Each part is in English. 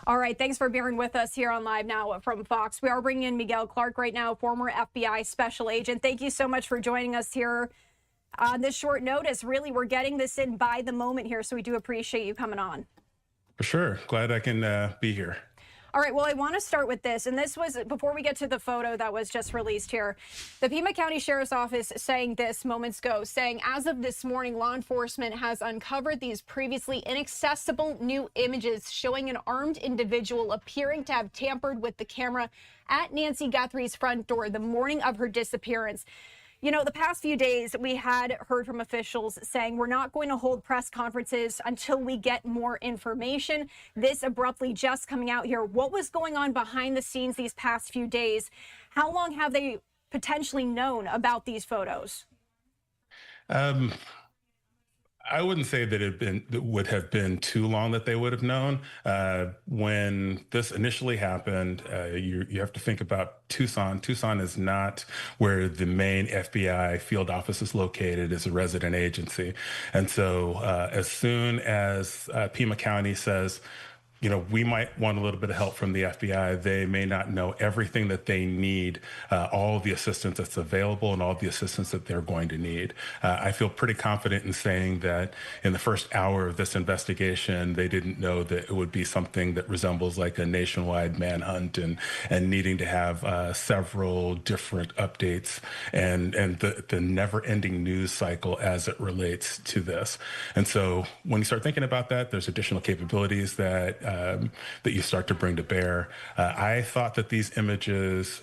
All right, thanks for bearing with us here on Live Now from Fox. We are bringing in Miguel Clarke right now, former FBI special agent. Thank you so much for joining us here on this short notice. Really, we're getting this in by the moment here, so we do appreciate you coming on. For sure. Glad I can be here. All right, well, I want to start with this, and this was before we get to the photo that was just released here. The Pima County Sheriff's Office saying this moments ago, saying as of this morning, law enforcement has uncovered these previously inaccessible new images showing an armed individual appearing to have tampered with the camera at Nancy Guthrie's front door the morning of her disappearance. You know, the past few days, we had heard from officials saying we're not going to hold press conferences until we get more information. This abruptly just coming out here. What was going on behind the scenes these past few days? How long have they potentially known about these photos? I wouldn't say that it would have been too long that they would have known. When this initially happened, you have to think about Tucson. Tucson is not where the main FBI field office is located. It's a resident agency. And so as soon as Pima County says, you know, we might want a little bit of help from the FBI. They may not know everything that they need, all of the assistance that's available and all the assistance that they're going to need. I feel pretty confident in saying that in the first hour of this investigation, they didn't know that it would be something that resembles like a nationwide manhunt and needing to have several different updates and the never-ending news cycle as it relates to this. And so when you start thinking about that, there's additional capabilities that you start to bring to bear. I thought that these images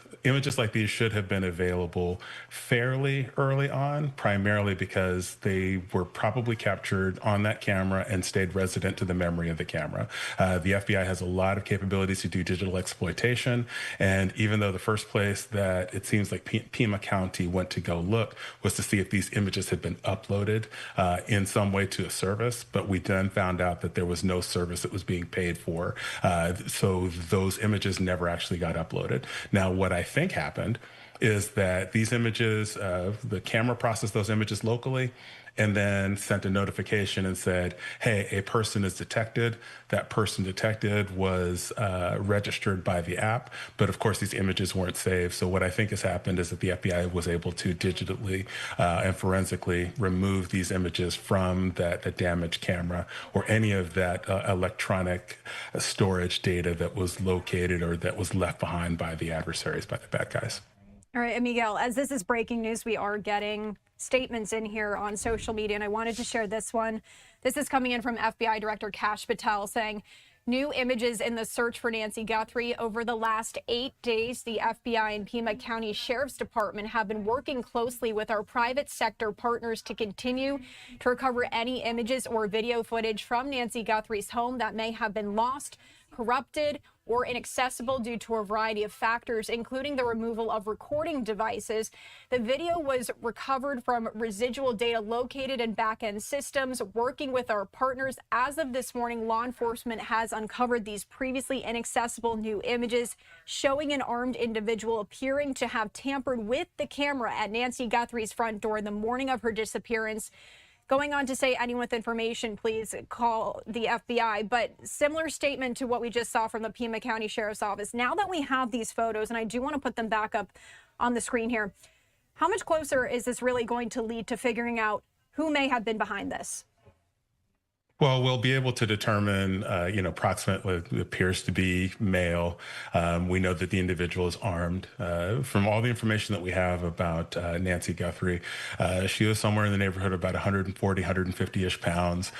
like these should have been available fairly early on, primarily because they were probably captured on that camera and stayed resident to the memory of the camera. The FBI has a lot of capabilities to do digital exploitation. And even though the first place that it seems like Pima County went to go look was to see if these images had been uploaded in some way to a service, but we then found out that there was no service that was being paid for. So those images never actually got uploaded. Now, what I think happened is that these images, the camera processed those images locally and then sent a notification and said, hey, a person is detected. That person detected was registered by the app. But of course, these images weren't saved. So what I think has happened is that the FBI was able to digitally and forensically remove these images from that damaged camera or any of that electronic storage data that was located or that was left behind by the adversaries, by the bad guys. All right, Miguel, as this is breaking news, we are getting statements in here on social media, and I wanted to share this one. This is coming in from FBI Director Kash Patel saying, new images in the search for Nancy Guthrie. Over the last 8 days, the FBI and Pima County Sheriff's Department have been working closely with our private sector partners to continue to recover any images or video footage from Nancy Guthrie's home that may have been lost, corrupted, or inaccessible due to a variety of factors, including the removal of recording devices. The video was recovered from residual data located in back-end systems. Working with our partners, as of this morning, law enforcement has uncovered these previously inaccessible new images showing an armed individual appearing to have tampered with the camera at Nancy Guthrie's front door the morning of her disappearance. Going on to say, anyone with information, please call the FBI. But similar statement to what we just saw from the Pima County Sheriff's Office. Now that we have these photos, and I do want to put them back up on the screen here, how much closer is this really going to lead to figuring out who may have been behind this? Well, we'll be able to determine, approximately what appears to be male. We know that the individual is armed. From all the information that we have about Nancy Guthrie, she was somewhere in the neighborhood of about 140, 150-ish pounds.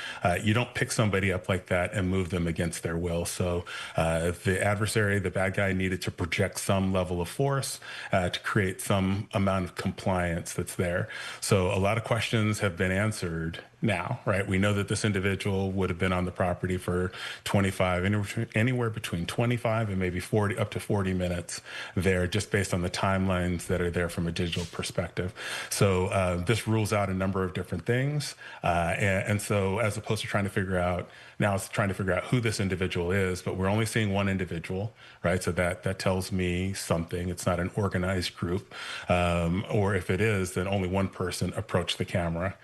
You don't pick somebody up like that and move them against their will. So the adversary, the bad guy, needed to project some level of force to create some amount of compliance that's there. So a lot of questions have been answered now, right? We know that this individual would have been on the property for anywhere between 25 and maybe 40, up to 40 minutes there, just based on the timelines that are there from a digital perspective. So this rules out a number of different things. And so as opposed to trying to figure out, now it's trying to figure out who this individual is, but we're only seeing one individual, right? So that tells me something. It's not an organized group. Or if it is, then only one person approached the camera.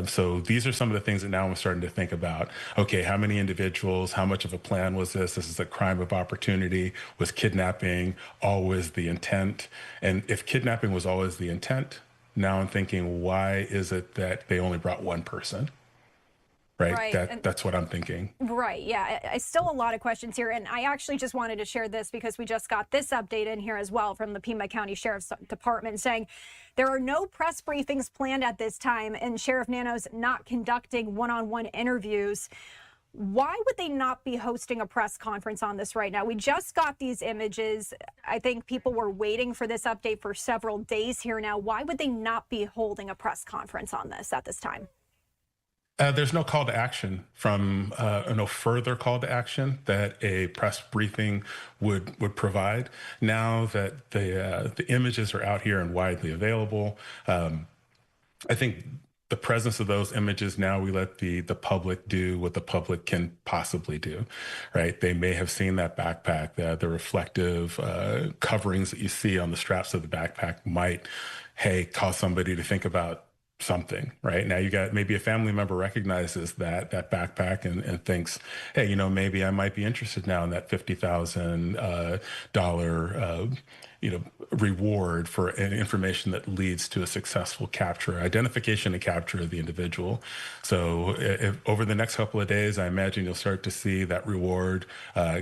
So these are some of the things that now I'm starting to think about. about, okay, how many individuals, how much of a plan was this? This is a crime of opportunity. Was kidnapping always the intent? And if kidnapping was always the intent, now I'm thinking, why is it that they only brought one person? Right. Right. And That's what I'm thinking. right. Yeah. Still a lot of questions here. And I actually just wanted to share this because we just got this update in here as well from the Pima County Sheriff's Department saying there are no press briefings planned at this time and Sheriff Nano's not conducting one-on-one interviews. Why would they not be hosting a press conference on this right now? We just got these images. I think people were waiting for this update for several days here now. Why would they not be holding a press conference on this at this time? There's no call to action from no further call to action that a press briefing would provide. Now that the images are out here and widely available, I think the presence of those images, now we let the public do what the public can possibly do, right? They may have seen that backpack, the reflective coverings that you see on the straps of the backpack might, hey, cause somebody to think about something. Right now, you got maybe a family member recognizes that backpack and thinks, hey, maybe I might be interested now in that $50,000 reward for information that leads to a successful capture, identification and capture of the individual. So over the next couple of days, I imagine you'll start to see that reward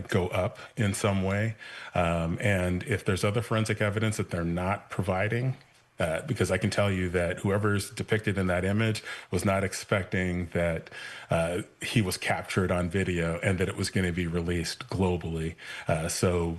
go up in some way. And if there's other forensic evidence that they're not providing, because I can tell you that whoever's depicted in that image was not expecting that he was captured on video and that it was going to be released globally. So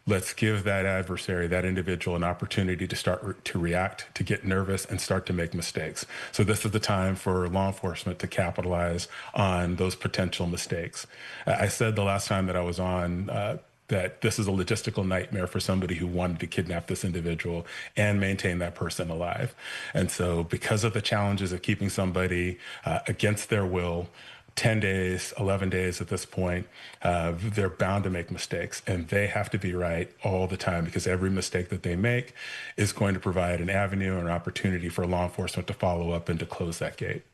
let's give that adversary, that individual, an opportunity to start to react, to get nervous and start to make mistakes. So this is the time for law enforcement to capitalize on those potential mistakes. I said the last time that I was on, that this is a logistical nightmare for somebody who wanted to kidnap this individual and maintain that person alive. And so because of the challenges of keeping somebody against their will, 10 days, 11 days at this point, they're bound to make mistakes, and they have to be right all the time, because every mistake that they make is going to provide an avenue or an opportunity for law enforcement to follow up and to close that gate.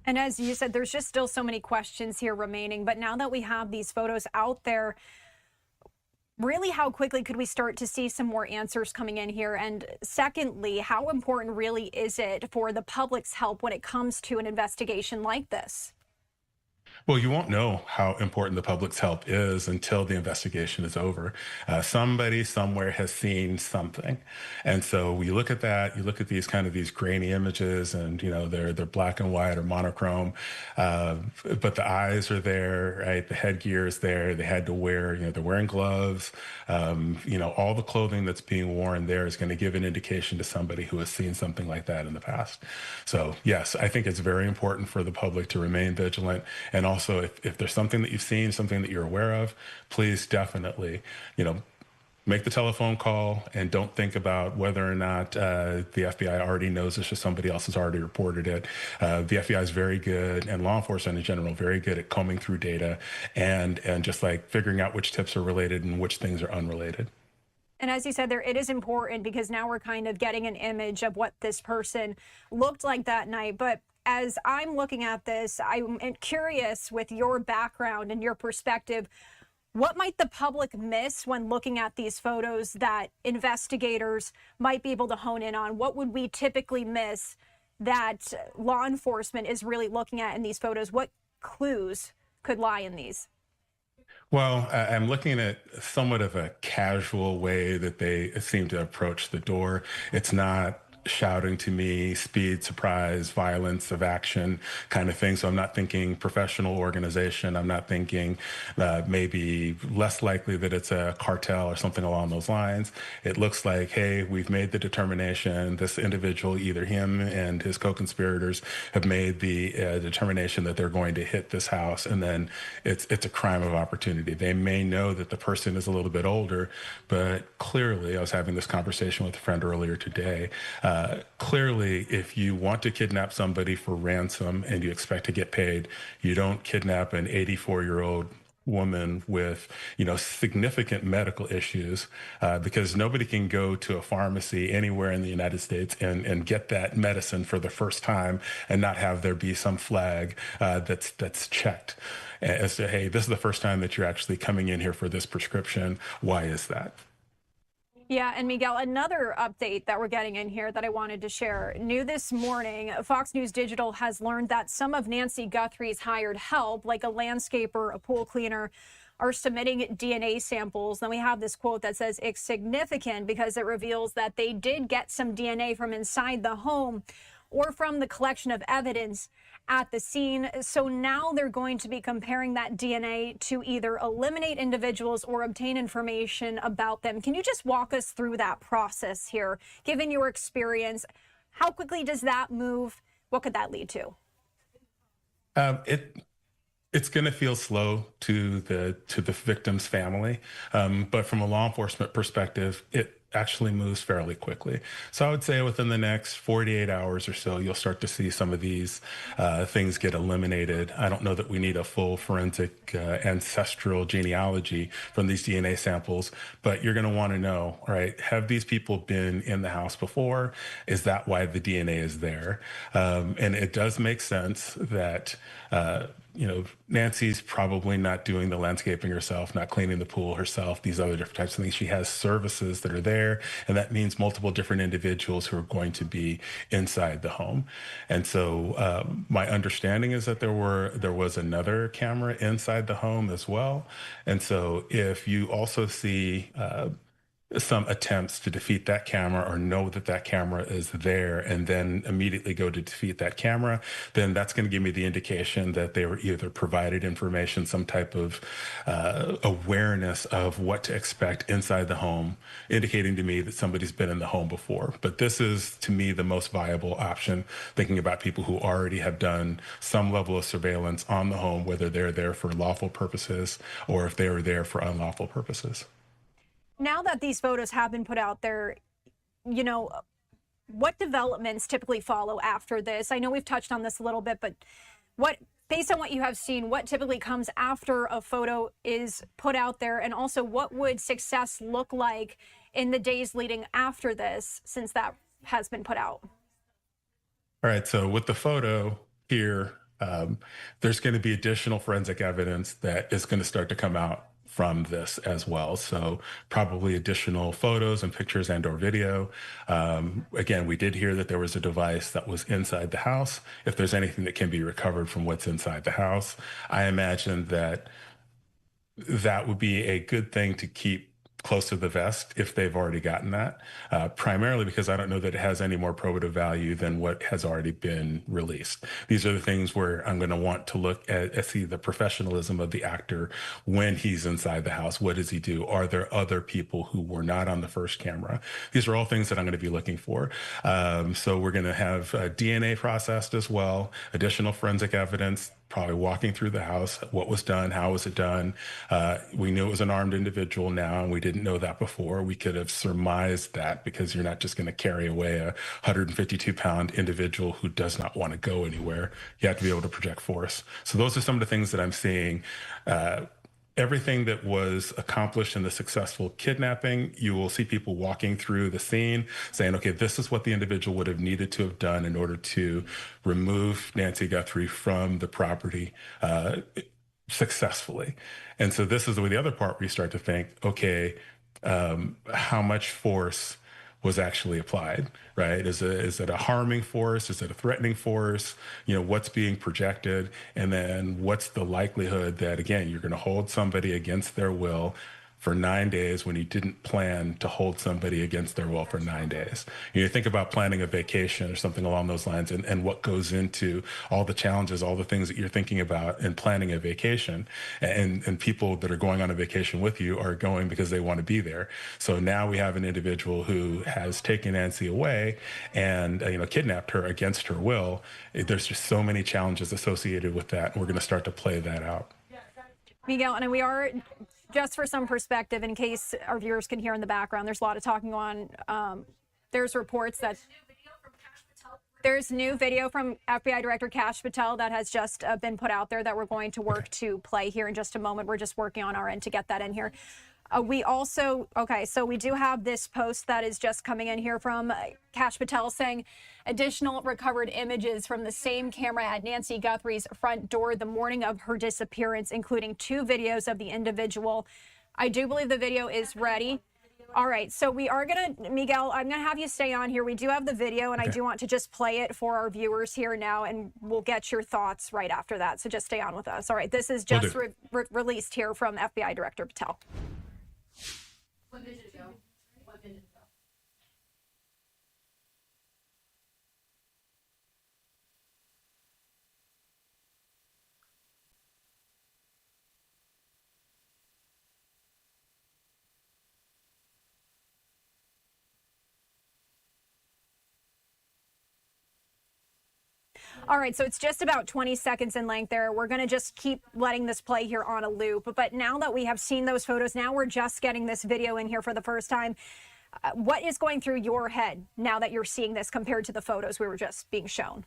And as you said, there's just still so many questions here remaining. But now that we have these photos out there, really, how quickly could we start to see some more answers coming in here? And secondly, how important really is it for the public's help when it comes to an investigation like this? Well, you won't know how important the public's help is until the investigation is over. Somebody somewhere has seen something. And so you look at that, you look at these grainy images, and, they're black and white or monochrome, but the eyes are there, right? The headgear is there. They had to wear, they're wearing gloves. All the clothing that's being worn there is going to give an indication to somebody who has seen something like that in the past. So yes, I think it's very important for the public to remain vigilant. And also, if there's something that you've seen, something that you're aware of, please definitely, make the telephone call, and don't think about whether or not the FBI already knows this or somebody else has already reported it. The FBI is very good, and law enforcement in general, very good at combing through data and just like figuring out which tips are related and which things are unrelated. And as you said there, it is important because now we're kind of getting an image of what this person looked like that night. But as I'm looking at this, I'm curious, with your background and your perspective, what might the public miss when looking at these photos that investigators might be able to hone in on? What would we typically miss that law enforcement is really looking at in these photos? What clues could lie in these? Well, I'm looking at somewhat of a casual way that they seem to approach the door. It's not shouting to me, speed, surprise, violence of action kind of thing. So I'm not thinking professional organization. I'm not thinking maybe less likely that it's a cartel or something along those lines. It looks like, hey, we've made the determination. This individual, either him and his co-conspirators, have made the determination that they're going to hit this house, and then it's a crime of opportunity. They may know that the person is a little bit older, but clearly, I was having this conversation with a friend earlier today. Clearly, if you want to kidnap somebody for ransom and you expect to get paid, you don't kidnap an 84-year-old woman with, significant medical issues, because nobody can go to a pharmacy anywhere in the United States and get that medicine for the first time and not have there be some flag that's checked as to, hey, this is the first time that you're actually coming in here for this prescription. Why is that? Yeah, and Miguel, another update that we're getting in here that I wanted to share. New this morning, Fox News Digital has learned that some of Nancy Guthrie's hired help, like a landscaper, a pool cleaner, are submitting DNA samples. Then we have this quote that says it's significant because it reveals that they did get some DNA from inside the home or from the collection of evidence at the scene. So now they're going to be comparing that DNA to either eliminate individuals or obtain information about them. Can you just walk us through that process here? Given your experience, how quickly does that move? What could that lead to? It's going to feel slow to the victim's family, but from a law enforcement perspective, it actually moves fairly quickly. So I would say within the next 48 hours or so, you'll start to see some of these things get eliminated. I don't know that we need a full forensic ancestral genealogy from these DNA samples, but you're going to want to know, right, have these people been in the house before? Is that why the DNA is there? And it does make sense that Nancy's probably not doing the landscaping herself, not cleaning the pool herself, these other different types of things. She has services that are there, and that means multiple different individuals who are going to be inside the home. And so my understanding is that there was another camera inside the home as well. And so if you also see some attempts to defeat that camera or know that that camera is there and then immediately go to defeat that camera, then that's going to give me the indication that they were either provided information, some type of awareness of what to expect inside the home, indicating to me that somebody's been in the home before. But this is, to me, the most viable option, thinking about people who already have done some level of surveillance on the home, whether they're there for lawful purposes or if they were there for unlawful purposes. Now that these photos have been put out there, what developments typically follow after this? I know we've touched on this a little bit, but based on what you have seen, what typically comes after a photo is put out there? And also, what would success look like in the days leading after this, since that has been put out? All right, so with the photo here, there's going to be additional forensic evidence that is going to start to come out from this as well. So probably additional photos and pictures and or video. Again, we did hear that there was a device that was inside the house. If there's anything that can be recovered from what's inside the house, I imagine that that would be a good thing to keep close to the vest if they've already gotten that, primarily because I don't know that it has any more probative value than what has already been released. These are the things where I'm going to want to look at see the professionalism of the actor when he's inside the house. What does he do? Are there other people who were not on the first camera? These are all things that I'm going to be looking for. So we're going to have DNA processed as well, additional forensic evidence, probably walking through the house, what was done, how was it done. We knew it was an armed individual now, and we didn't know that before. We could have surmised that because you're not just going to carry away a 152-pound individual who does not want to go anywhere. You have to be able to project force. So those are some of the things that I'm seeing. Everything that was accomplished in the successful kidnapping, you will see people walking through the scene saying, okay, this is what the individual would have needed to have done in order to remove Nancy Guthrie from the property successfully. And so this is the other part where you start to think, okay, how much force was actually applied, right? Is it a harming force? Is it a threatening force? What's being projected? And then what's the likelihood that, again, you're going to hold somebody against their will for 9 days when you didn't plan to hold somebody against their will for 9 days? You think about planning a vacation or something along those lines and what goes into all the challenges, all the things that you're thinking about in planning a vacation. And people that are going on a vacation with you are going because they want to be there. So now we have an individual who has taken Nancy away and kidnapped her against her will. There's just so many challenges associated with that. And we're going to start to play that out. Miguel, and we are, just for some perspective, in case our viewers can hear in the background, there's a lot of talking on. There's reports that There's new video from FBI Director Kash Patel that has just been put out there that we're going to work to play here in just a moment. We're just working on our end to get that in here. We also, so we do have this post that is just coming in here from Kash Patel saying additional recovered images from the same camera at Nancy Guthrie's front door the morning of her disappearance, including 2 videos of the individual. I do believe the video is ready. All right, so we are going to, Miguel, I'm going to have you stay on here. We do have the video, and I do want to just play it for our viewers here now, and we'll get your thoughts right after that. So just stay on with us. All right, this is just released here from FBI Director Patel. What did it go? What did it go? All right, so it's just about 20 seconds in length there. We're going to just keep letting this play here on a loop. But now that we have seen those photos, now we're just getting this video in here for the first time. What is going through your head now that you're seeing this compared to the photos we were just being shown?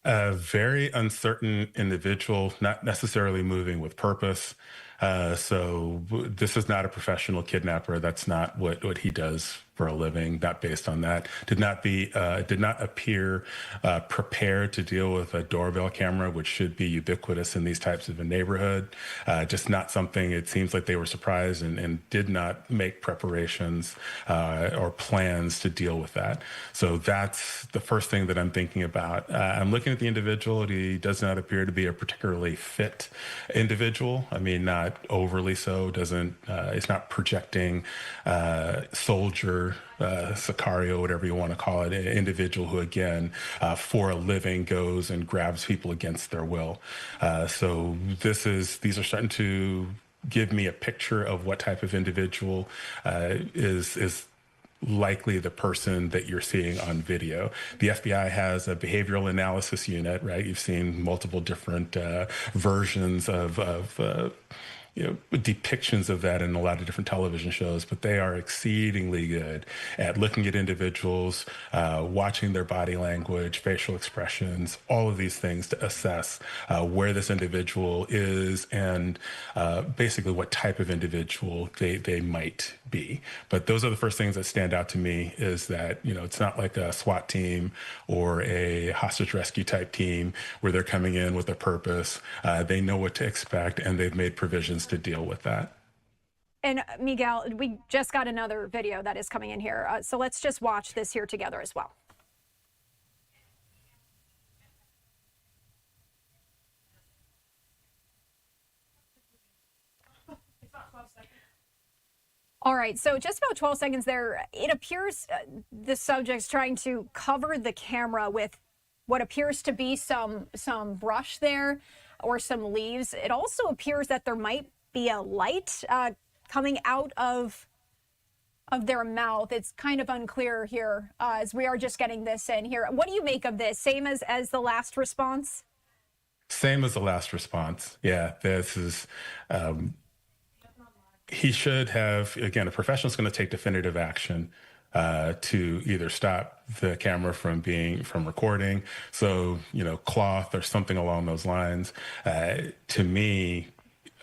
A very uncertain individual, not necessarily moving with purpose. So this is not a professional kidnapper. That's not what he does for a living. Not based on that. Did not appear prepared to deal with a doorbell camera, which should be ubiquitous in these types of a neighborhood. Just not something. It seems like they were surprised and did not make preparations or plans to deal with that. So that's the first thing that I'm thinking about. I'm looking at the individual. He does not appear to be a particularly fit individual. I mean, not overly so. It's not projecting soldier, Sicario, whatever you want to call it, an individual who, again, for a living goes and grabs people against their will. So these are starting to give me a picture of what type of individual is likely the person that you're seeing on video. The FBI has a behavioral analysis unit, right? You've seen multiple different versions of depictions of that in a lot of different television shows, but they are exceedingly good at looking at individuals, watching their body language, facial expressions, all of these things to assess where this individual is and basically what type of individual they might be. But those are the first things that stand out to me is that, it's not like a SWAT team or a hostage rescue type team where they're coming in with a purpose. They know what to expect and they've made provisions to deal with that. And Miguel, we just got another video that is coming in here. So let's just watch this here together as well. All right, so just about 12 seconds there. It appears the subject's trying to cover the camera with what appears to be some brush there or some leaves. It also appears that there might be a light coming out of their mouth. It's kind of unclear here as we are just getting this in here. What do you make of this? Same as the last response? Same as the last response. Yeah, this is... he should have, again, a professional is going to take definitive action to either stop the camera from recording. So, cloth or something along those lines. To me,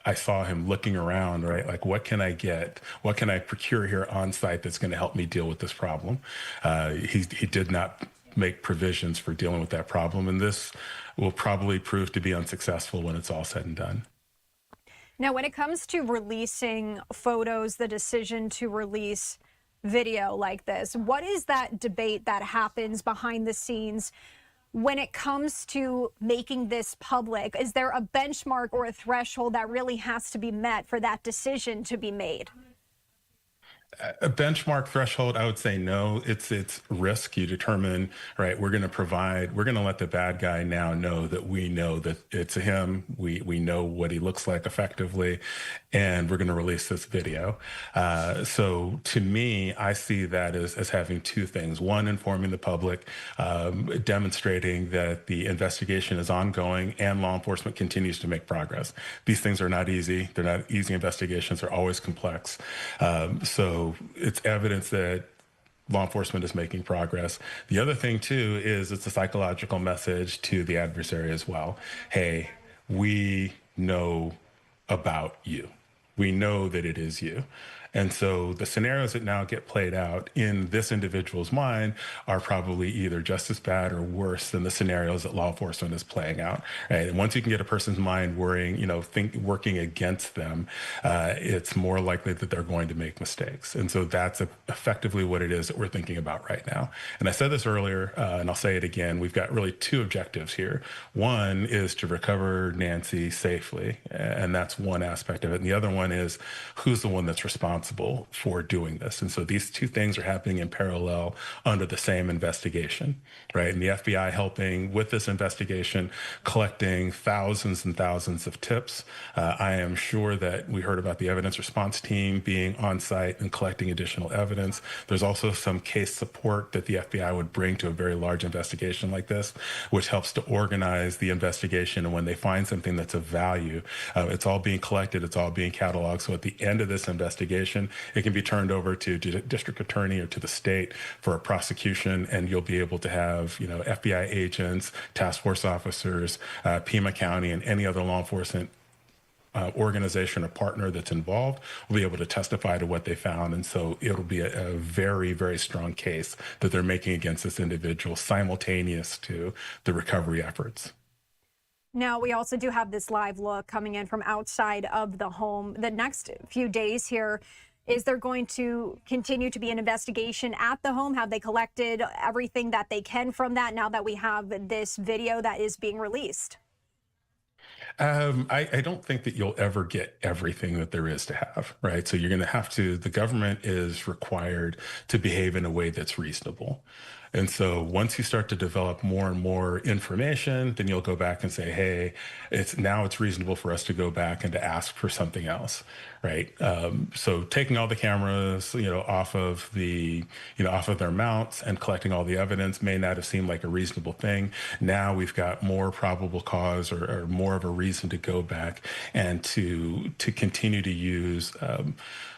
I saw him looking around, right? Like, what can I get? What can I procure here on site that's going to help me deal with this problem? He did not make provisions for dealing with that problem. And this will probably prove to be unsuccessful when it's all said and done. Now, when it comes to releasing photos, the decision to release video like this, what is that debate that happens behind the scenes when it comes to making this public? Is there a benchmark or a threshold that really has to be met for that decision to be made? A benchmark threshold, I would say no. It's risk. You determine, right? We're going to let the bad guy now know that we know that it's him. We know what he looks like effectively, and we're going to release this video. So to me, I see that as having two things. One, informing the public, demonstrating that the investigation is ongoing and law enforcement continues to make progress. These things are not easy. They're not easy investigations. They're always complex. So it's evidence that law enforcement is making progress. The other thing too is it's a psychological message to the adversary as well. Hey, we know about you. We know that it is you. And so the scenarios that now get played out in this individual's mind are probably either just as bad or worse than the scenarios that law enforcement is playing out. Right? And once you can get a person's mind worrying, working against them, it's more likely that they're going to make mistakes. And so that's effectively what it is that we're thinking about right now. And I said this earlier, and I'll say it again. We've got really two objectives here. One is to recover Nancy safely, and that's one aspect of it. And the other one is who's the one that's responsible for doing this. And so these two things are happening in parallel under the same investigation, right? And the FBI helping with this investigation, collecting thousands and thousands of tips. I am sure that we heard about the evidence response team being on site and collecting additional evidence. There's also some case support that the FBI would bring to a very large investigation like this, which helps to organize the investigation. And when they find something that's of value, it's all being collected, it's all being cataloged. So at the end of this investigation, it can be turned over to district attorney or to the state for a prosecution, and you'll be able to have FBI agents, task force officers, Pima County, and any other law enforcement organization or partner that's involved will be able to testify to what they found. And so it'll be a very, very strong case that they're making against this individual simultaneous to the recovery efforts. Now, we also do have this live look coming in from outside of the home. The next few days here, is there going to continue to be an investigation at the home? Have they collected everything that they can from that now that we have this video that is being released? I don't think that you'll ever get everything that there is to have, right? So you're going to have to, the government is required to behave in a way that's reasonable. And so once you start to develop more and more information, then you'll go back and say, hey, it's reasonable for us to go back and to ask for something else, right? So taking all the cameras, off of their mounts and collecting all the evidence may not have seemed like a reasonable thing. Now we've got more probable cause or more of a reason to go back and to continue to use,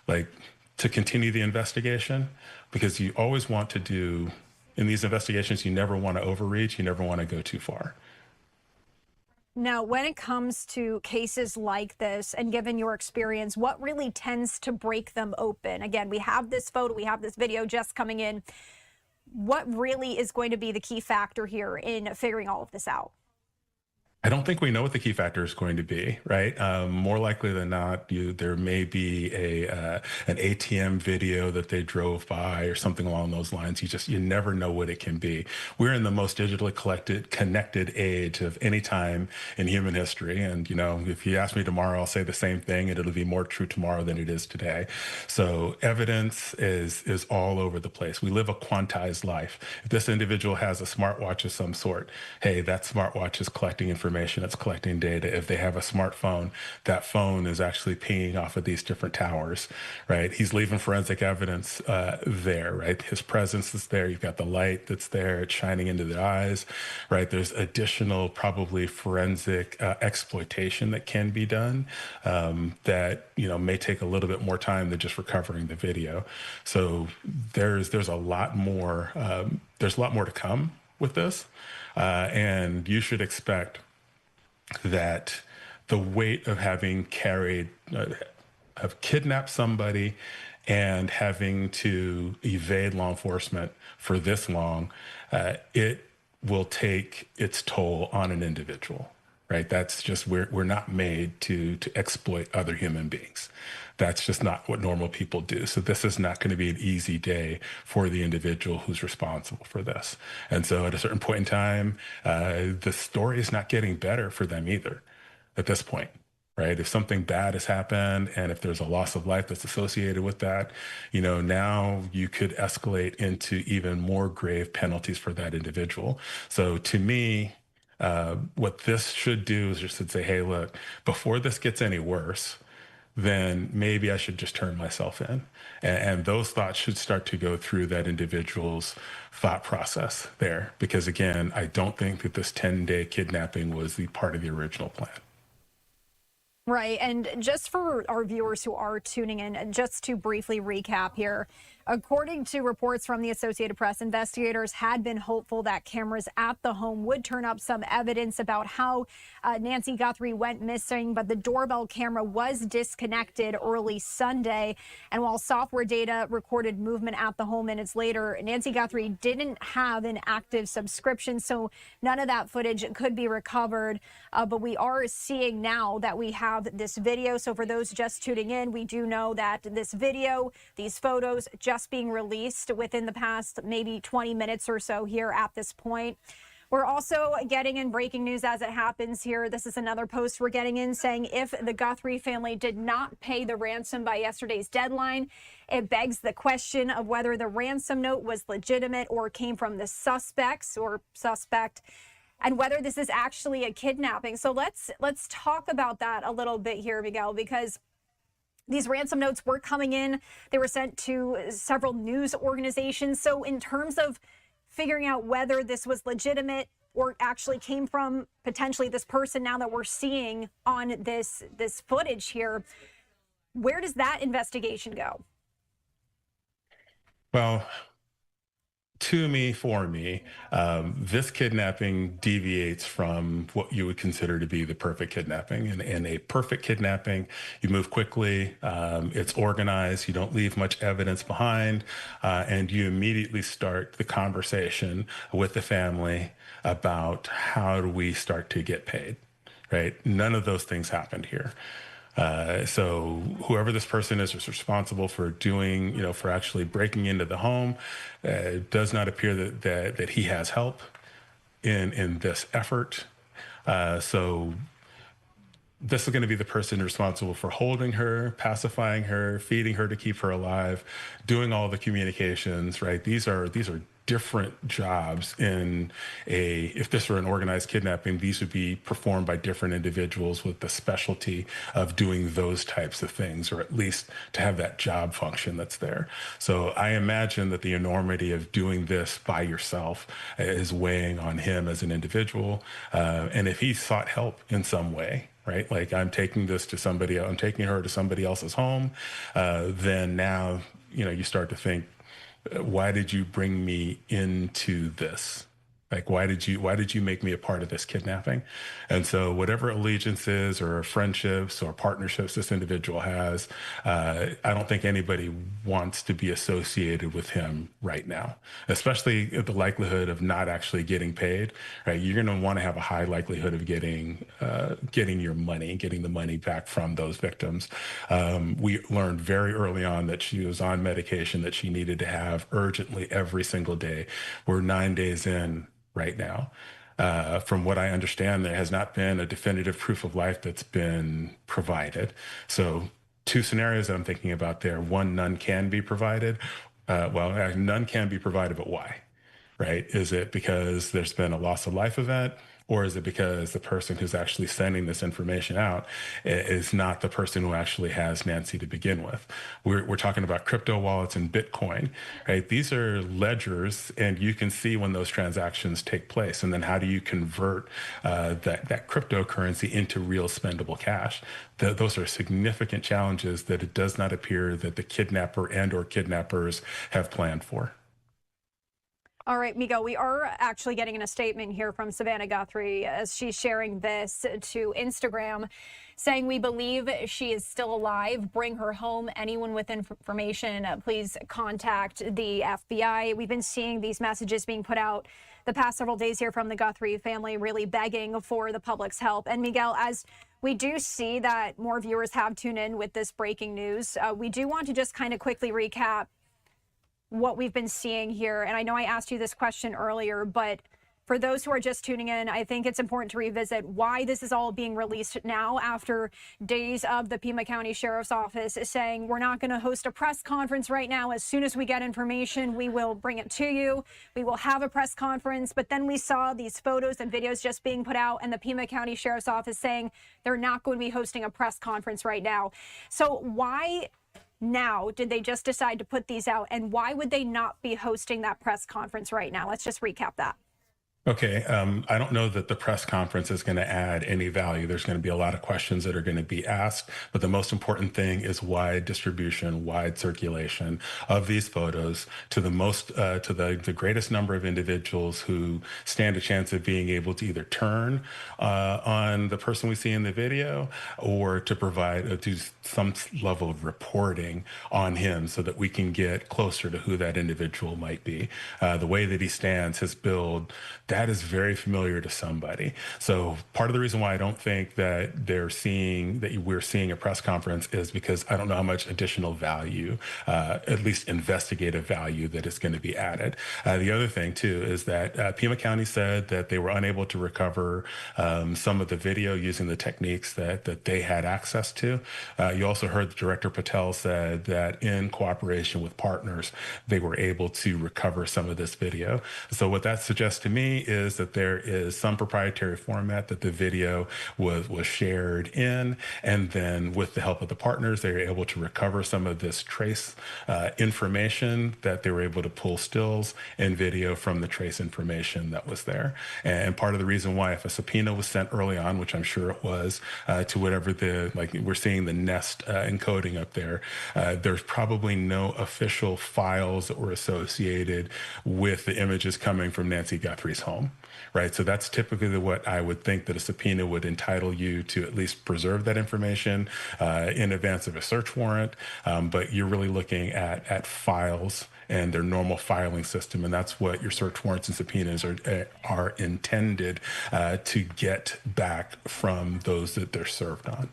to continue the investigation, because you always want to do, in these investigations, you never want to overreach, you never want to go too far. Now, when it comes to cases like this, and given your experience, what really tends to break them open? Again, we have this photo, we have this video just coming in. What really is going to be the key factor here in figuring all of this out? I don't think we know what the key factor is going to be, right? More likely than not, there may be an ATM video that they drove by or something along those lines. You never know what it can be. We're in the most digitally connected age of any time in human history. And, if you ask me tomorrow, I'll say the same thing, and it'll be more true tomorrow than it is today. So evidence is all over the place. We live a quantized life. If this individual has a smartwatch of some sort, hey, that smartwatch is collecting information, it's collecting data. If they have a smartphone, that phone is actually pinging off of these different towers, right? He's leaving forensic evidence there, right? His presence is there. You've got the light that's there. It's shining into the eyes, right? There's additional probably forensic exploitation that can be done that, may take a little bit more time than just recovering the video. So there's a lot more, to come with this. And you should expect that the weight of having kidnapped somebody and having to evade law enforcement for this long, it will take its toll on an individual, right? That's just, we're not made to exploit other human beings. That's just not what normal people do. So this is not going to be an easy day for the individual who's responsible for this. And so at a certain point in time, the story is not getting better for them either at this point, right? If something bad has happened and if there's a loss of life that's associated with that, now you could escalate into even more grave penalties for that individual. So to me, what this should do is just to say, hey, look, before this gets any worse, then maybe I should just turn myself in. And those thoughts should start to go through that individual's thought process there. Because again, I don't think that this 10-day kidnapping was the part of the original plan. Right. And just for our viewers who are tuning in, and just to briefly recap here, According to reports from the Associated Press, investigators had been hopeful that cameras at the home would turn up some evidence about how Nancy Guthrie went missing, but the doorbell camera was disconnected early Sunday. And while software data recorded movement at the home minutes later, Nancy Guthrie didn't have an active subscription, so none of that footage could be recovered. But we are seeing now that we have this video. So for those just tuning in, we do know that this video, these photos, just being released within the past maybe 20 minutes or so here at this point. We're also getting in breaking news as it happens here. This is another post we're getting in saying if the Guthrie family did not pay the ransom by yesterday's deadline, it begs the question of whether the ransom note was legitimate or came from the suspects or suspect, and whether this is actually a kidnapping. So let's talk about that a little bit here, Miguel, because these ransom notes were coming in. They were sent to several news organizations. So in terms of figuring out whether this was legitimate or actually came from potentially this person now that we're seeing on this footage here, where does that investigation go? Well, for me, this kidnapping deviates from what you would consider to be the perfect kidnapping. In a perfect kidnapping, you move quickly, it's organized, you don't leave much evidence behind, and you immediately start the conversation with the family about how do we start to get paid, right? None of those things happened here. So whoever this person is responsible for doing, for actually breaking into the home, does not appear that he has help in this effort. So this is going to be the person responsible for holding her, pacifying her, feeding her to keep her alive, doing all the communications, right? These are different jobs if this were an organized kidnapping, these would be performed by different individuals with the specialty of doing those types of things, or at least to have that job function that's there. So I imagine that the enormity of doing this by yourself is weighing on him as an individual. And if he sought help in some way, right? Like I'm taking her to somebody else's home, then now, you start to think, why did you bring me into this? Like, why did you make me a part of this kidnapping? And so whatever allegiances or friendships or partnerships this individual has, I don't think anybody wants to be associated with him right now, especially the likelihood of not actually getting paid, right? You're going to want to have a high likelihood of getting the money back from those victims. We learned very early on that she was on medication that she needed to have urgently every single day. We're 9 days in right now. From what I understand, there has not been a definitive proof of life that's been provided. So two scenarios that I'm thinking about there. One, none can be provided. None can be provided, but why? Right? Is it because there's been a loss of life event? Or is it because the person who's actually sending this information out is not the person who actually has Nancy to begin with? We're talking about crypto wallets and Bitcoin, right? These are ledgers, and you can see when those transactions take place. And then how do you convert that cryptocurrency into real spendable cash? Those are significant challenges that it does not appear that the kidnapper and or kidnappers have planned for. All right, Miguel, we are actually getting in a statement here from Savannah Guthrie as she's sharing this to Instagram, saying, "We believe she is still alive. Bring her home. Anyone with information, please contact the FBI." We've been seeing these messages being put out the past several days here from the Guthrie family, really begging for the public's help. And Miguel, as we do see that more viewers have tuned in with this breaking news, we do want to just kind of quickly recap what we've been seeing here. And I know I asked you this question earlier, but for those who are just tuning in, I think it's important to revisit why this is all being released now after days of the Pima County Sheriff's Office saying, we're not going to host a press conference right now. As soon as we get information, we will bring it to you. We will have a press conference. But then we saw these photos and videos just being put out, and the Pima County Sheriff's Office saying they're not going to be hosting a press conference right now. So why now did they just decide to put these out, and why would they not be hosting that press conference right now? Let's just recap that. Okay, I don't know that the press conference is going to add any value. There's going to be a lot of questions that are going to be asked, but the most important thing is wide distribution, wide circulation of these photos to the greatest number of individuals who stand a chance of being able to either turn on the person we see in the video or to provide do some level of reporting on him so that we can get closer to who that individual might be. The way that he stands, his build, that is very familiar to somebody. So part of the reason why I don't think that we're seeing a press conference is because I don't know how much additional value, at least investigative value, that is going to be added. The other thing too is that Pima County said that they were unable to recover some of the video using the techniques that they had access to. You also heard the Director Patel said that in cooperation with partners, they were able to recover some of this video. So what that suggests to me is that there is some proprietary format that the video was shared in, and then with the help of the partners, they were able to recover some of this trace information, that they were able to pull stills and video from the trace information that was there. And part of the reason why, if a subpoena was sent early on, which I'm sure it was, to whatever we're seeing the Nest encoding up there, there's probably no official files that were associated with the images coming from Nancy Guthrie's home, right? So that's typically what I would think that a subpoena would entitle you to at least preserve that information in advance of a search warrant. But you're really looking at files and their normal filing system, and that's what your search warrants and subpoenas are intended to get back from those that they're served on.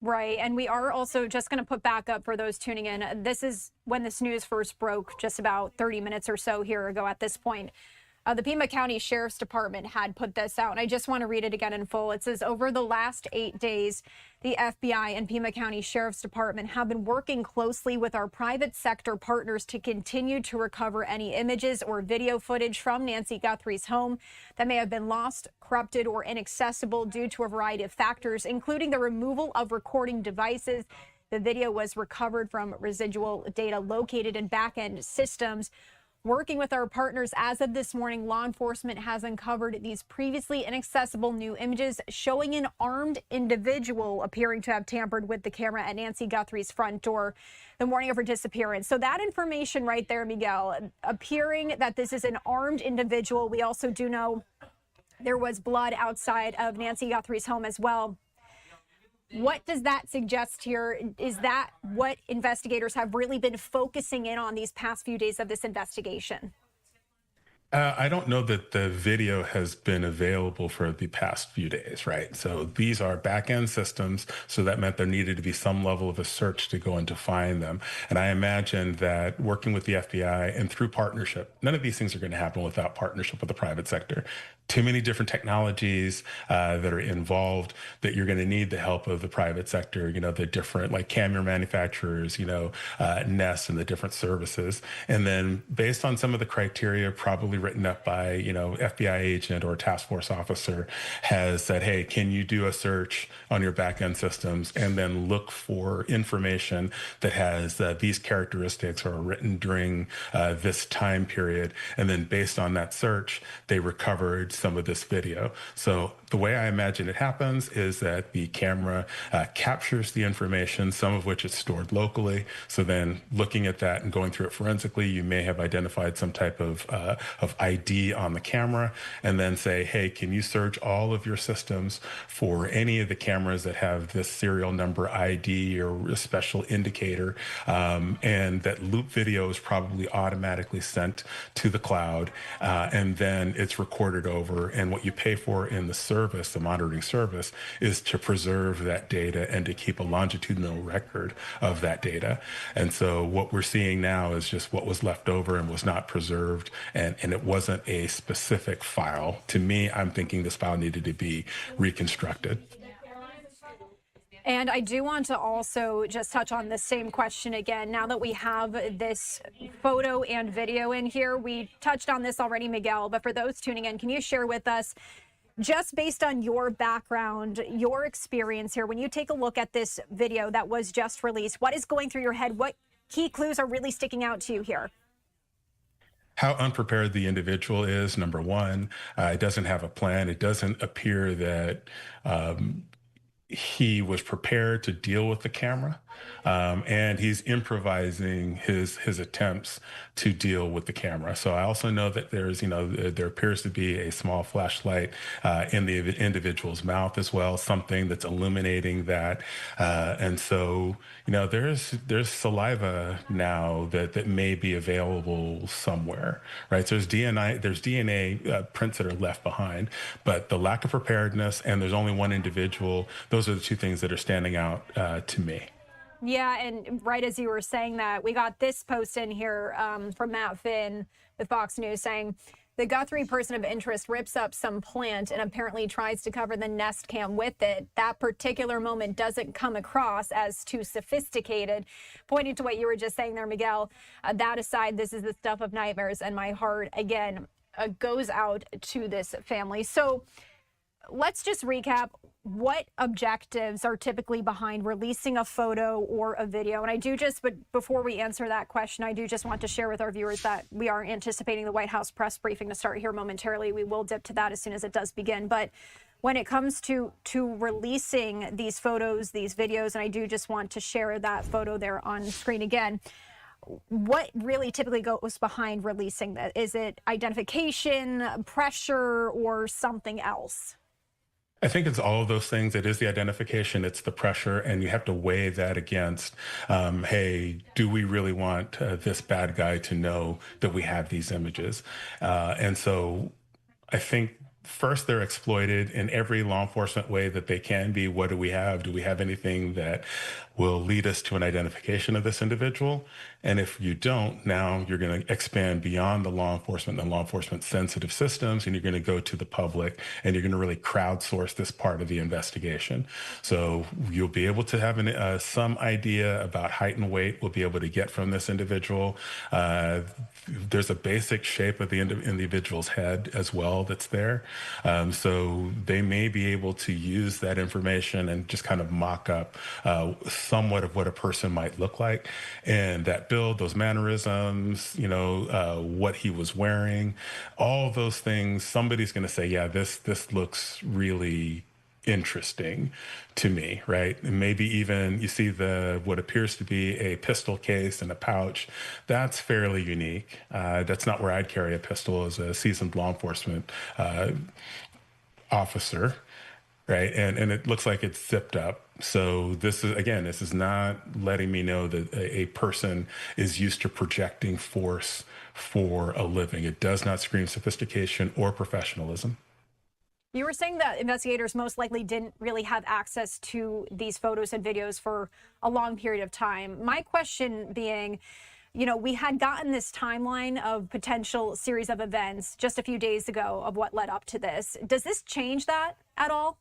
Right. And we are also just going to put back up for those tuning in. This is when this news first broke, just about 30 minutes or so here ago at this point. The Pima County Sheriff's Department had put this out, and I just want to read it again in full. It says, over the last 8 days, the FBI and Pima County Sheriff's Department have been working closely with our private sector partners to continue to recover any images or video footage from Nancy Guthrie's home that may have been lost, corrupted, or inaccessible due to a variety of factors, including the removal of recording devices. The video was recovered from residual data located in back-end systems. Working with our partners, as of this morning, law enforcement has uncovered these previously inaccessible new images showing an armed individual appearing to have tampered with the camera at Nancy Guthrie's front door the morning of her disappearance. So that information right there, Miguel, appearing that this is an armed individual. We also do know there was blood outside of Nancy Guthrie's home as well. What does that suggest here? Is that what investigators have really been focusing in on these past few days of this investigation? I don't know that the video has been available for the past few days, right? So these are back-end systems, so that meant there needed to be some level of a search to go and to find them. And I imagine that working with the FBI and through partnership, none of these things are going to happen without partnership with the private sector. Too many different technologies that are involved that you're going to need the help of the private sector, the different like camera manufacturers, Nest and the different services. And then based on some of the criteria probably written up by, FBI agent or task force officer has said, hey, can you do a search on your back end systems and then look for information that has these characteristics or written during this time period. And then based on that search, they recovered some of this video. So the way I imagine it happens is that the camera captures the information, some of which is stored locally. So then looking at that and going through it forensically, you may have identified some type of ID on the camera and then say, hey, can you search all of your systems for any of the cameras that have this serial number ID or a special indicator? And that loop video is probably automatically sent to the cloud and then it's recorded over. And what you pay for in the service, the monitoring service, is to preserve that data and to keep a longitudinal record of that data. And so what we're seeing now is just what was left over and was not preserved, and it wasn't a specific file. To me, I'm thinking this file needed to be reconstructed. And I do want to also just touch on the same question again. Now that we have this photo and video in here, we touched on this already, Miguel, but for those tuning in, can you share with us, just based on your background, your experience here, when you take a look at this video that was just released, what is going through your head? What key clues are really sticking out to you here? how unprepared the individual is, number one. It doesn't have a plan. It doesn't appear that he was prepared to deal with the camera, and he's improvising his attempts to deal with the camera. So I also know that there appears to be a small flashlight in the individual's mouth as well, something that's illuminating that. And so there's saliva now that may be available somewhere, right? So there's DNA prints that are left behind, but the lack of preparedness, and there's only one individual. Those are the two things that are standing out to me. Yeah, and right as you were saying that, we got this post in here from Matt Finn with Fox News saying, the Guthrie person of interest rips up some plant and apparently tries to cover the Nest Cam with it. That particular moment doesn't come across as too sophisticated. Pointing to what you were just saying there, Miguel, that aside, this is the stuff of nightmares, and my heart, again, goes out to this family. So let's just recap what objectives are typically behind releasing a photo or a video. And but before we answer that question, I do just want to share with our viewers that we are anticipating the White House press briefing to start here momentarily. We will dip to that as soon as it does begin. But when it comes to releasing these photos, these videos, and I do just want to share that photo there on screen again, what really typically goes behind releasing that? Is it identification, pressure, or something else? I think it's all of those things. It is the identification, it's the pressure, and you have to weigh that against, hey, do we really want this bad guy to know that we have these images? And so I think first, they're exploited in every law enforcement way that they can be. What do we have? Do we have anything that will lead us to an identification of this individual? And if you don't, now you're going to expand beyond the law enforcement and law enforcement sensitive systems, and you're going to go to the public, and you're going to really crowdsource this part of the investigation. So you'll be able to have some idea about height and weight we'll be able to get from this individual. There's a basic shape of the individual's head as well that's there. So they may be able to use that information and just kind of mock up somewhat of what a person might look like. And that build, those mannerisms, what he was wearing, all those things, somebody's going to say, yeah, this looks really interesting to me, right? And maybe even you see what appears to be a pistol case and a pouch. That's fairly unique. That's not where I'd carry a pistol as a seasoned law enforcement officer, right? And it looks like it's zipped up. So this is not letting me know that a person is used to projecting force for a living. It does not scream sophistication or professionalism. You were saying that investigators most likely didn't really have access to these photos and videos for a long period of time. My question being, we had gotten this timeline of potential series of events just a few days ago of what led up to this. Does this change that at all?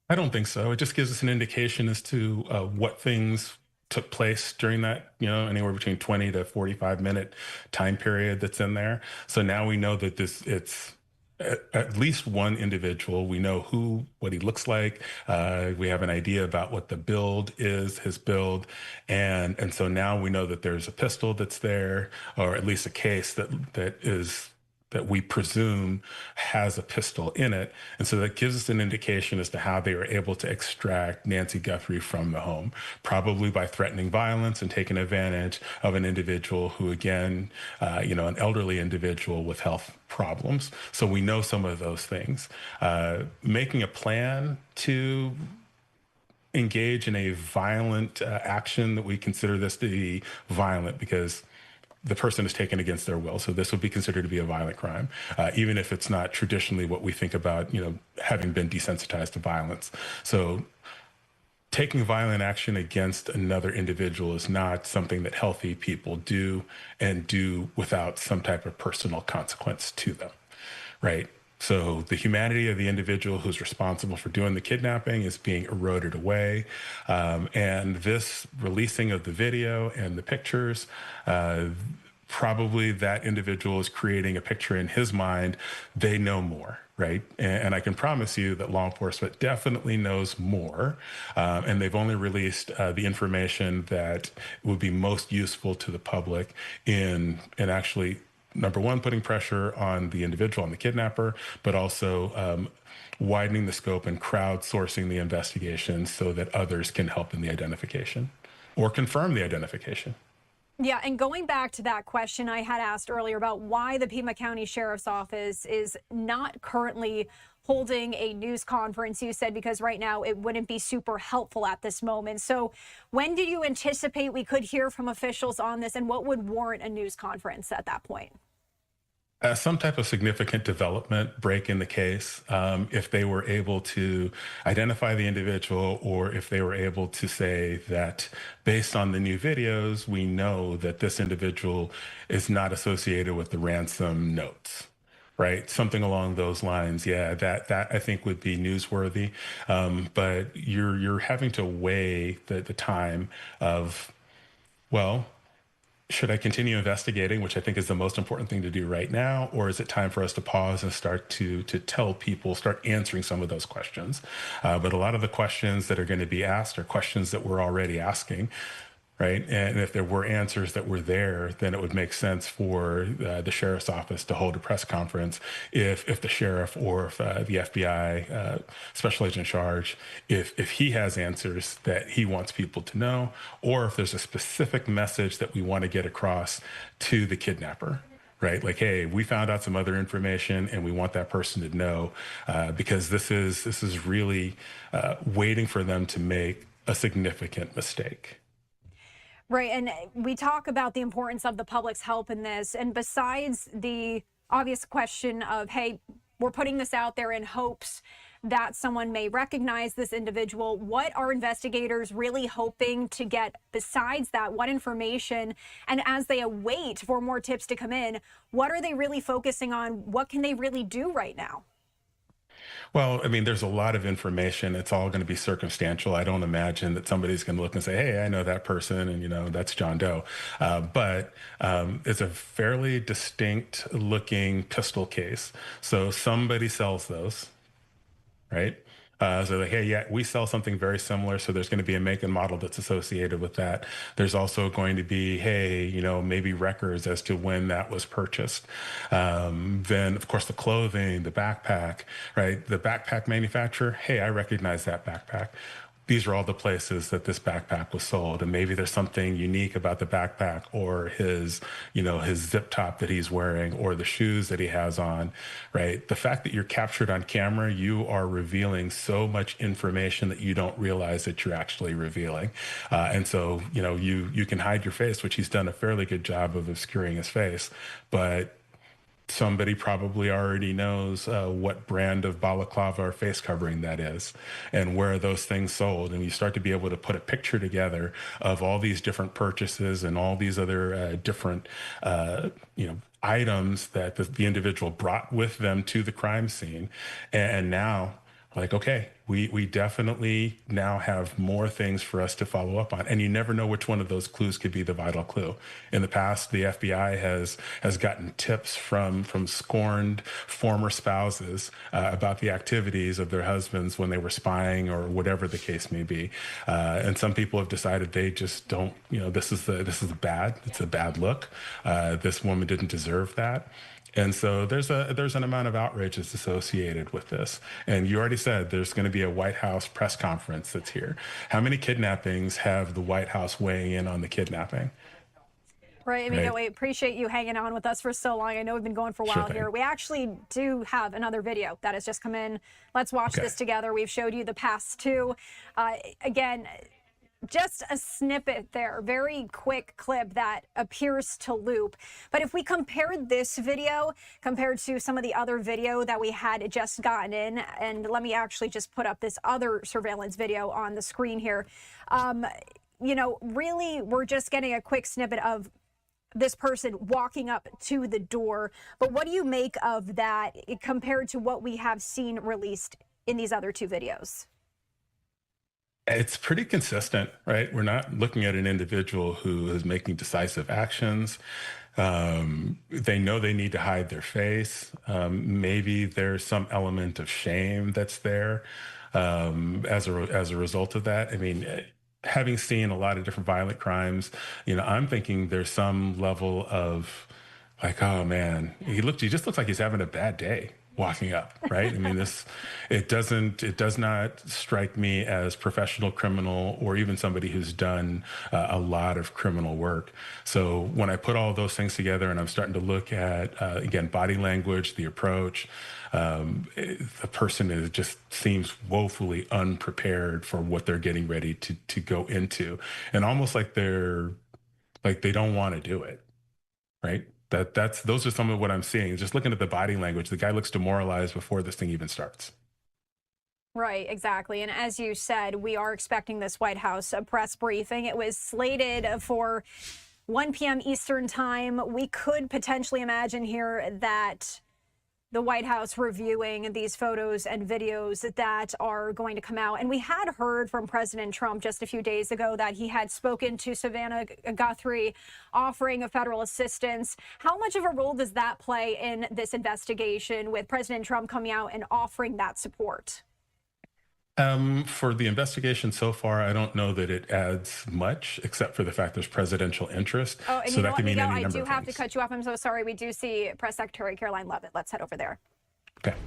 I don't think so. It just gives us an indication as to what things took place during that, anywhere between 20 to 45-minute time period that's in there. So now we know that it's at least one individual. We know what he looks like. We have an idea about what the build is, his build. And so now we know that there's a pistol that's there, or at least a case that we presume has a pistol in it. And so that gives us an indication as to how they were able to extract Nancy Guthrie from the home, probably by threatening violence and taking advantage of an individual who, again, an elderly individual with health problems. So we know some of those things. Making a plan to engage in a violent action, that we consider this to be violent because the person is taken against their will. So this would be considered to be a violent crime, even if it's not traditionally what we think about, having been desensitized to violence. So taking violent action against another individual is not something that healthy people do, and do without some type of personal consequence to them, right? So the humanity of the individual who's responsible for doing the kidnapping is being eroded away. And this releasing of the video and the pictures, probably that individual is creating a picture in his mind. They know more, right? And I can promise you that law enforcement definitely knows more. And they've only released the information that would be most useful to the public in actually number one, putting pressure on the individual, on the kidnapper, but also widening the scope and crowdsourcing the investigation so that others can help in the identification or confirm the identification. Yeah, and going back to that question I had asked earlier about why the Pima County Sheriff's Office is not currently holding a news conference, you said because right now it wouldn't be super helpful at this moment. So when do you anticipate we could hear from officials on this, and what would warrant a news conference at that point? Some type of significant development break in the case, if they were able to identify the individual, or if they were able to say that based on the new videos, we know that this individual is not associated with the ransom notes. Right, something along those lines. Yeah, that I think would be newsworthy. But you're having to weigh the time of, well, should I continue investigating, which I think is the most important thing to do right now, or is it time for us to pause and start to tell people, start answering some of those questions? But a lot of the questions that are going to be asked are questions that we're already asking. Right. And if there were answers that were there, then it would make sense for the sheriff's office to hold a press conference if the sheriff or if the FBI special agent in charge, if he has answers that he wants people to know, or if there's a specific message that we want to get across to the kidnapper. Right, like, hey, we found out some other information, and we want that person to know, because this is really waiting for them to make a significant mistake. Right. And we talk about the importance of the public's help in this. And besides the obvious question of, hey, we're putting this out there in hopes that someone may recognize this individual, what are investigators really hoping to get besides that? What information? And as they await for more tips to come in, what are they really focusing on? What can they really do right now? Well, I mean, there's a lot of information. It's all going to be circumstantial. I don't imagine that somebody's going to look and say, hey, I know that person, and, that's John Doe. But it's a fairly distinct looking pistol case. So somebody sells those, right? So like, hey, yeah, we sell something very similar. So there's going to be a make and model that's associated with that. There's also going to be, hey, maybe records as to when that was purchased. Then, of course, the clothing, the backpack, right? The backpack manufacturer, hey, I recognize that backpack. These are all the places that this backpack was sold. And maybe there's something unique about the backpack, or his zip top that he's wearing, or the shoes that he has on, right? The fact that you're captured on camera, you are revealing so much information that you don't realize that you're actually revealing. And so, you can hide your face, which he's done a fairly good job of obscuring his face, but somebody probably already knows what brand of balaclava or face covering that is, and where those things sold. And you start to be able to put a picture together of all these different purchases and all these other different, items that the individual brought with them to the crime scene. And now, like, okay, we definitely now have more things for us to follow up on. And you never know which one of those clues could be the vital clue. In the past, the FBI has gotten tips from scorned former spouses about the activities of their husbands when they were spying, or whatever the case may be. And some people have decided they just don't, this is bad. It's a bad look. This woman didn't deserve that. And so there's an amount of outrage that's associated with this. And you already said there's going to be a White House press conference that's here. How many kidnappings have the White House weighing in on the kidnapping? Right. I mean, no, we appreciate you hanging on with us for so long. I know we've been going for a while here. We actually do have another video that has just come in. Let's watch this together. We've showed you the past two. Again, just a snippet there, very quick clip that appears to loop. But if we compared this video compared to some of the other video that we had just gotten in, and let me actually just put up this other surveillance video on the screen here. Really, we're just getting a quick snippet of this person walking up to the door. But what do you make of that compared to what we have seen released in these other two videos? It's pretty consistent, right? We're not looking at an individual who is making decisive actions. They know they need to hide their face. Maybe there's some element of shame that's there as a result of that. I mean, having seen a lot of different violent crimes, I'm thinking there's some level of like, oh man, he just looks like he's having a bad day walking up, right? I mean, it does not strike me as professional criminal or even somebody who's done a lot of criminal work. So when I put all those things together and I'm starting to look at, again, body language, the approach, the person just seems woefully unprepared for what they're getting ready to go into, and almost like they don't want to do it, right? Those are some of what I'm seeing. Just looking at the body language, the guy looks demoralized before this thing even starts. Right, exactly. And as you said, we are expecting this White House press briefing. It was slated for 1 p.m. Eastern time. We could potentially imagine here that the White House reviewing these photos and videos that are going to come out. And we had heard from President Trump just a few days ago that he had spoken to Savannah Guthrie, offering a federal assistance. How much of a role does that play in this investigation, with President Trump coming out and offering that support? For the investigation so far, I don't know that it adds much, except for the fact there's presidential interest. Oh, and So you know that what, could mean Miguel, any I number do of have to things. cut you off. I'm so sorry. We do see Press Secretary Caroline Leavitt. Let's head over there. Okay.